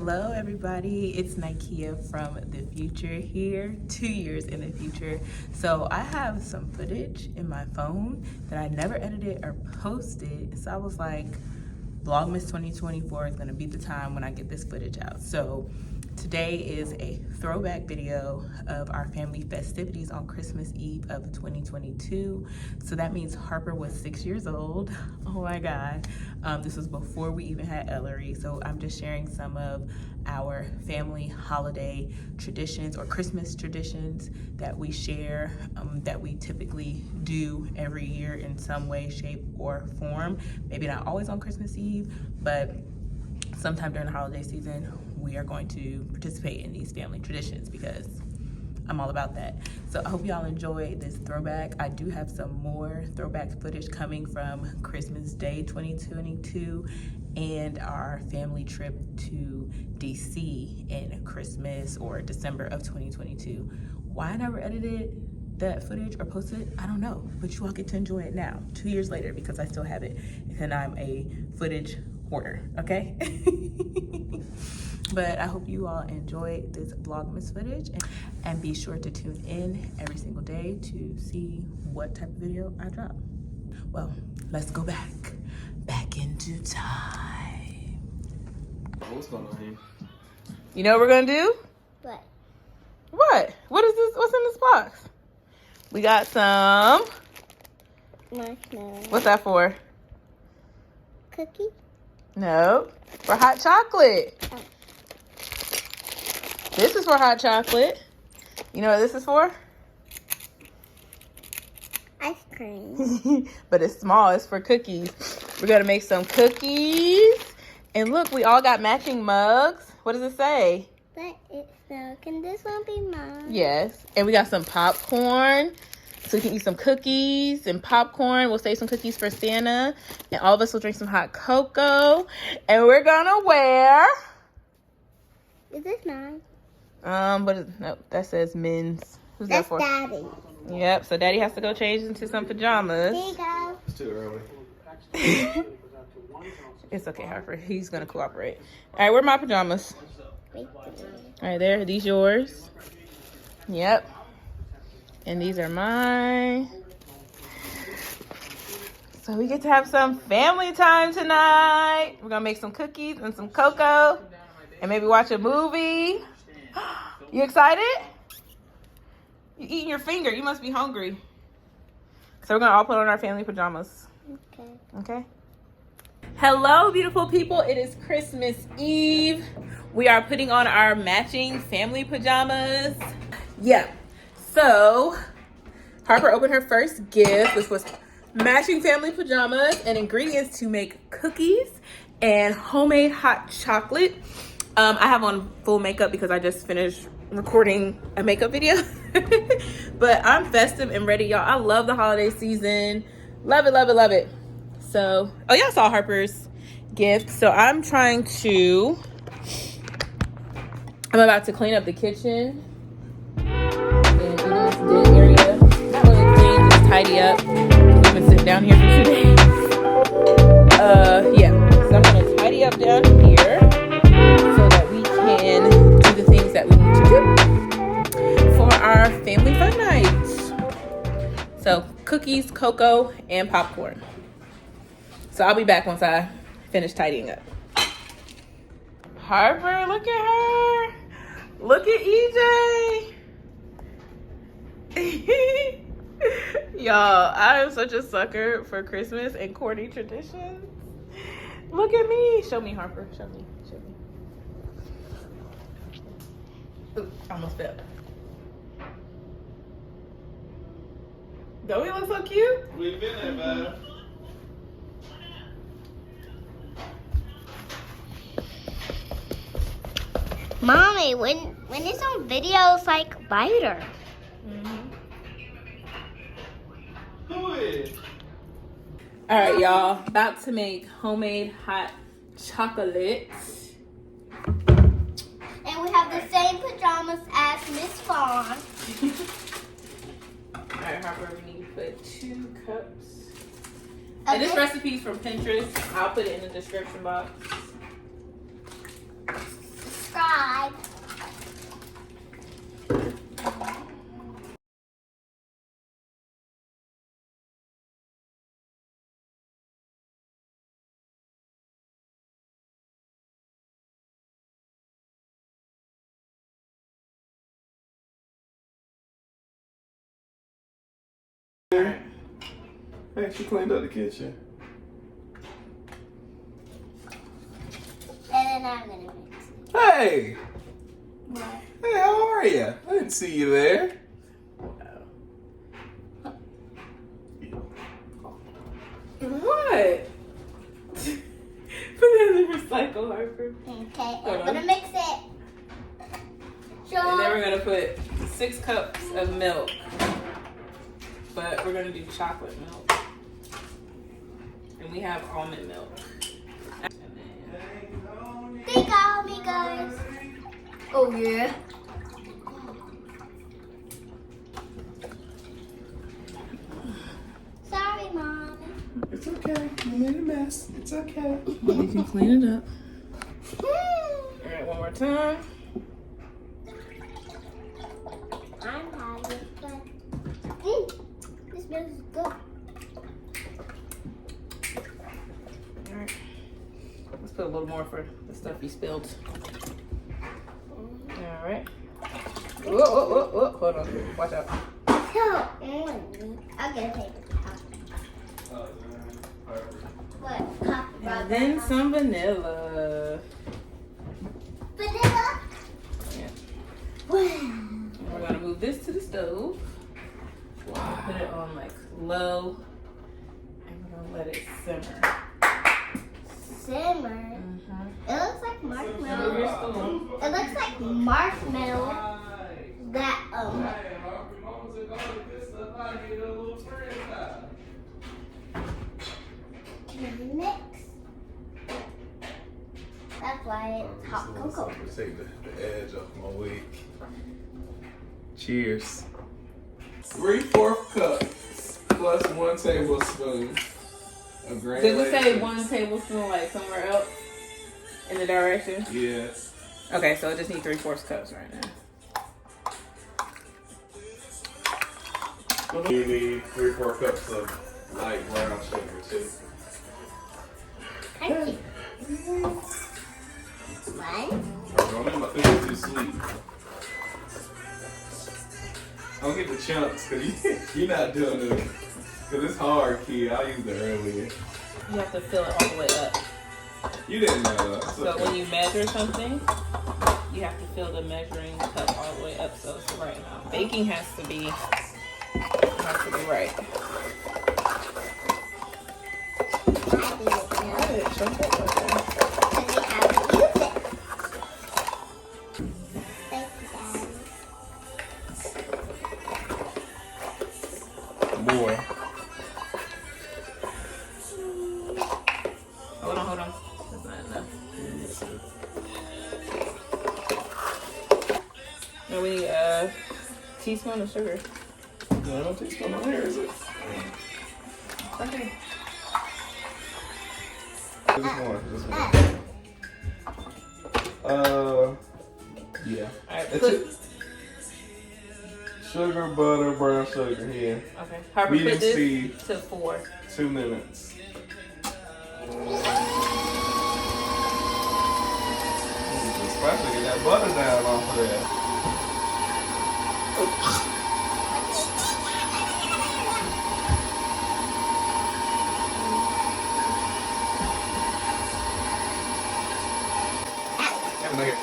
Hello everybody, it's Nikea from the future here, 2 years in the future. So I have some footage in my phone that I never edited or posted. So I was like, Vlogmas 2024 is gonna be the time when I get this footage out. So today is a throwback video of our family festivities on Christmas Eve of 2022. So that means Harper was 6 years old. Oh my God. This was before we even had Ellery. So I'm just sharing some of our family holiday traditions or Christmas traditions that we share, that we typically do every year in some way, shape, or form. Maybe not always on Christmas Eve, but sometime during the holiday season, we are going to participate in these family traditions because I'm all about that. So I hope y'all enjoy this throwback. I do have some more throwback footage coming from Christmas Day 2022 and our family trip to DC in Christmas or December of 2022. Why I never edited that footage or posted it, I don't know, but you all get to enjoy it now, 2 years later, because I still have it and I'm a footage hoarder, okay? But I hope you all enjoy this Vlogmas footage and be sure to tune in every single day to see what type of video I drop. Well, let's go back into time. What's going on here? You know what we're gonna do? What? What? What is this? What's in this box? We got some Marshmallow. What's that for? Cookie? No, for hot chocolate. Oh. This is for hot chocolate. You know what this is for? Ice cream. But it's small. It's for cookies. We're gonna make some cookies. And look, we all got matching mugs. What does it say? But it's so, can this one be mine? Yes. And we got some popcorn. So we can eat some cookies and popcorn. We'll save some cookies for Santa. And all of us will drink some hot cocoa. And we're gonna wear... Is this mine? No, that says men's. Who's that That's for? Daddy. Yep, so Daddy has to go change into some pajamas. Here you go. It's too early. It's okay, Harper. He's gonna cooperate. All right, where are my pajamas? Wait. All right, there. Are these yours? Yep. And these are mine. So we get to have some family time tonight. We're gonna make some cookies and some cocoa and maybe watch a movie. You excited? You eating your finger. You must be hungry. So we're gonna all put on our family pajamas. Okay. Okay. Hello, beautiful people. It is Christmas Eve. We are putting on our matching family pajamas. Yeah. So Harper opened her first gift, which was matching family pajamas and ingredients to make cookies and homemade hot chocolate. I have on full makeup because I just finished recording a makeup video. But I'm festive and ready, y'all. I love the holiday season. Love it, love it, love it. So, oh, y'all saw Harper's gift. So I'm about to clean up the kitchen. And in this dead area, not really clean, just tidy up. We've been sitting down here for 2 days. Yeah. So I'm gonna tidy up down here so that we can do the things that we need to do for our family fun night. So cookies, cocoa, and popcorn. So I'll be back once I finish tidying up. Harper, look at her. Look at EJ. Y'all, I am such a sucker for Christmas and corny traditions. Look at me. Show me, Harper. Show me. Ooh, almost fell. Don't he look so cute? We've been there, bud. Mommy, when it's on video, it's like lighter. Who is? All right, y'all. About to make homemade hot chocolate. And we have the same pajamas as Miss Fawn. All right, Harper, we need to put 2 cups. And this recipe is from Pinterest. I'll put it in the description box. Hey, she cleaned up the kitchen. And then I'm gonna mix it. Hey! What? Hey, how are you? I didn't see you there. What? Put that in the recycle, Harper. Okay, I'm gonna mix it. And then we're gonna put 6 cups of milk. But we're gonna do chocolate milk. And we have almond milk. They got me, guys. Oh, yeah. Sorry, Mom. It's okay. You made a mess. It's okay. You can clean it up. Alright, one more time. I'm having fun. This smells good. Alright. Let's put a little more for the stuff you spilled. Alright. Whoa, whoa, whoa, whoa. Hold on. Watch out. I'll get a paper cup. What? Cup, And then some vanilla. vanilla? Yeah. Wow. We're gonna move this to the stove. Put it on like low. And we're gonna let it simmer. Simmer. It looks like Move marshmallow. your stove. It looks like marshmallow. That mix. That's why it's hot cocoa. Take the edge off my wig. Cheers. 3/4 cups plus 1 tablespoon of granulated. Did we say 1 tablespoon like somewhere else in the direction? Yes. Okay, so I just need 3/4 cups right now. You need 3/4 cups of light brown sugar too. Thank you. One. Don't make my fingers too sweet. Don't get the chunks, cause you're not doing it. Cause it's hard, kid. I used it earlier. You have to fill it all the way up. You didn't know that. It's So okay. when you measure something, you have to fill the measuring cup all the way up so it's the right amount. Baking has to be right. Why did it choke up like that? Boy. Hold on. That's not enough. Now we need a teaspoon of sugar. No, I don't think so. Here is it? Okay. This one. Yeah. Alright, That's put. it. Sugar, butter, brown sugar here. Okay. Harper, Medium put this speed. to 4. 2 minutes. Especially get that butter down off of there. Come here.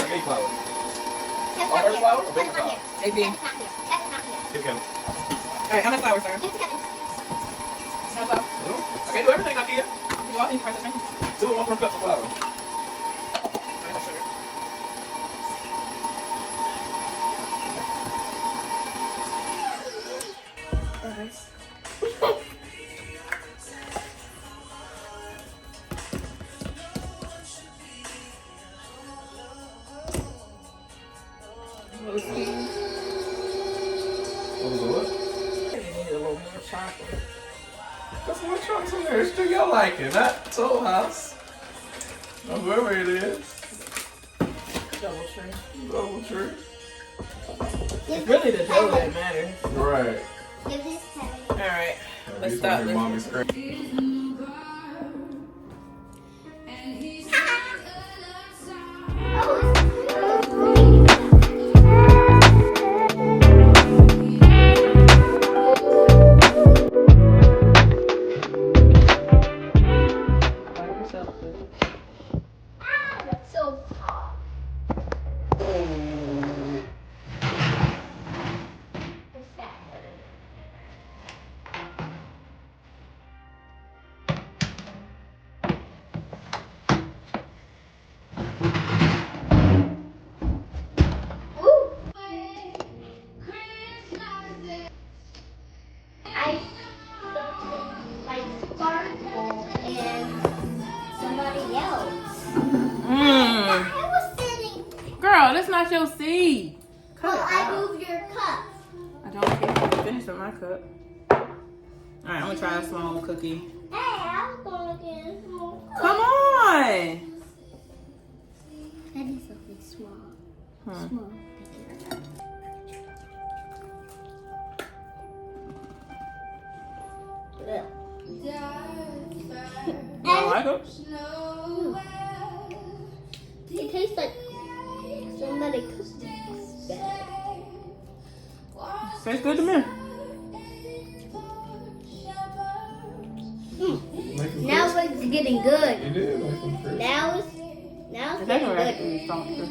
Big flour. Water flour or baking flour? Baking. Here comes. Alright, how much flour, sir? How much flour? Okay, do everything, Nikea. You all need to press it. 2 1/4 cups of flour. What was it? You need a little more chocolate. That's more chunks in there. It's to your liking, not Toll House. Or whoever it is. Double tree. Double tree. It's really the dough that matters. Right. Give this Harry. Alright, let's This stop one here, this. Mommy's screaming. Girl, that's not your seed. Cut it I out. moved your cup. I don't like it. Finish with my cup. Alright, I'm gonna try a small cookie. Hey, I was going to get a small cup. Come on! I need something small. Small. You don't like it? It tastes like somebody cooked it. Tastes good to me. Now it's getting good. You did make them crisp. Now it's It's getting actually good. actually softer.